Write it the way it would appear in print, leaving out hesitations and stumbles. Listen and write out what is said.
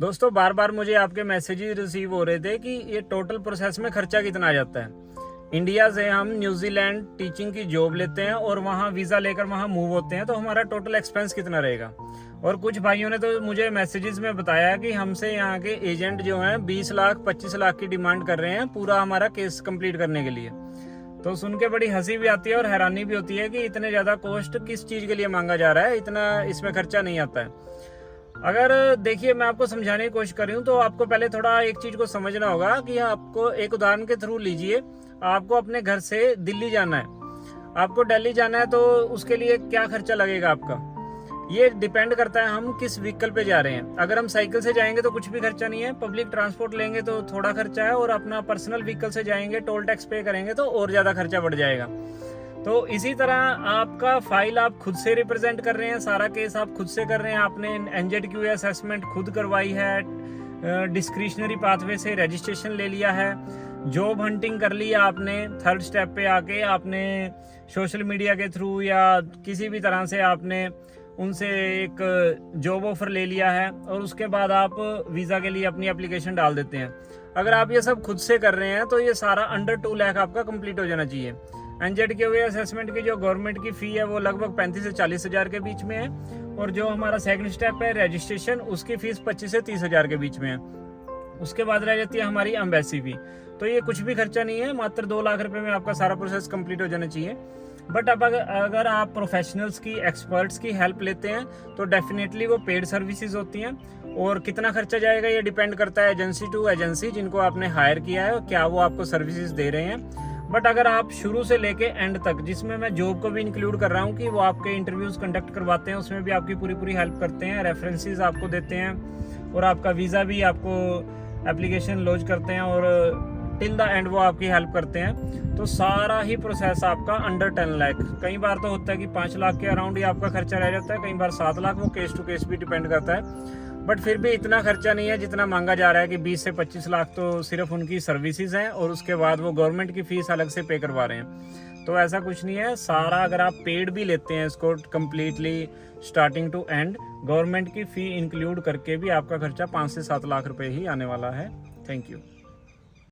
दोस्तों बार बार मुझे आपके मैसेजेस रिसीव हो रहे थे कि ये टोटल प्रोसेस में खर्चा कितना आ जाता है। इंडिया से हम न्यूजीलैंड टीचिंग की जॉब लेते हैं और वहाँ वीज़ा लेकर वहाँ मूव होते हैं, तो हमारा टोटल एक्सपेंस कितना रहेगा। और कुछ भाइयों ने तो मुझे मैसेजेस में बताया कि हमसे यहाँ के एजेंट जो हैं 20 लाख 25 लाख की डिमांड कर रहे हैं पूरा हमारा केस कंप्लीट करने के लिए। तो सुन के बड़ी हंसी भी आती है और हैरानी भी होती है कि इतने ज़्यादा कॉस्ट किस चीज़ के लिए मांगा जा रहा है, इतना इसमें खर्चा नहीं आता है। अगर देखिए मैं आपको समझाने की कोशिश कर रही हूँ तो आपको पहले थोड़ा एक चीज़ को समझना होगा कि आपको एक उदाहरण के थ्रू लीजिए। आपको अपने घर से दिल्ली जाना है, आपको दिल्ली जाना है, तो उसके लिए क्या खर्चा लगेगा आपका, ये डिपेंड करता है हम किस व्हीकल पे जा रहे हैं। अगर हम साइकिल से जाएंगे तो कुछ भी खर्चा नहीं है, पब्लिक ट्रांसपोर्ट लेंगे तो थोड़ा खर्चा है, और अपना पर्सनल व्हीकल से जाएंगे टोल टैक्स पे करेंगे तो और ज़्यादा खर्चा बढ़ जाएगा। तो इसी तरह आपका फाइल आप खुद से रिप्रेजेंट कर रहे हैं, सारा केस आप खुद से कर रहे हैं, आपने NZQA असेसमेंट खुद करवाई है, डिस्क्रिशनरी पाथवे से रजिस्ट्रेशन ले लिया है, जॉब हंटिंग कर लिया आपने, थर्ड स्टेप पे आके आपने सोशल मीडिया के थ्रू या किसी भी तरह से आपने उनसे एक जॉब ऑफर ले लिया है, और उसके बाद आप वीज़ा के लिए अपनी एप्लीकेशन डाल देते हैं। अगर आप ये सब खुद से कर रहे हैं तो ये सारा अंडर 2 लाख आपका कंप्लीट हो जाना चाहिए। NZQA असेसमेंट की जो गवर्नमेंट की फ़ी है वो लगभग 35 से 40 हज़ार के बीच में है, और जो हमारा सेकंड स्टेप है रजिस्ट्रेशन, उसकी फ़ीस 25 से 30 हज़ार के बीच में है। उसके बाद रह जाती है हमारी एम्बेसी फी। तो ये कुछ भी खर्चा नहीं है, मात्र 2 लाख रुपए में आपका सारा प्रोसेस कंप्लीट हो जाना चाहिए। बट अब अगर आप प्रोफेशनल्स की, एक्सपर्ट्स की हेल्प लेते हैं तो डेफिनेटली वो पेड सर्विसेज होती हैं, और कितना खर्चा जाएगा ये डिपेंड करता है एजेंसी टू एजेंसी जिनको आपने हायर किया है और क्या वो आपको सर्विसेज दे रहे हैं। बट अगर आप शुरू से लेके एंड तक, जिसमें मैं जॉब को भी इंक्लूड कर रहा हूँ कि वो आपके इंटरव्यूज़ कंडक्ट करवाते हैं, उसमें भी आपकी पूरी हेल्प करते हैं, रेफरेंसेस आपको देते हैं, और आपका वीज़ा भी आपको एप्लीकेशन लॉन्च करते हैं, और टिल द एंड वो आपकी हेल्प करते हैं। तो सारा ही प्रोसेस आपका अंडर 10 लाख, कई बार तो होता है कि 5 लाख के अराउंड ही आपका खर्चा रह जाता है, कई बार 7 लाख, वो केस टू केस भी डिपेंड करता है। बट फिर भी इतना खर्चा नहीं है जितना मांगा जा रहा है कि 20 से 25 लाख तो सिर्फ उनकी सर्विसेज हैं, और उसके बाद वो गवर्नमेंट की फ़ीस अलग से पे करवा रहे हैं। तो ऐसा कुछ नहीं है, सारा अगर आप पेड भी लेते हैं इसको completely starting to end, government की फ़ी इंक्लूड करके भी आपका खर्चा 5 से 7 लाख रुपए ही आने वाला है। Thank you.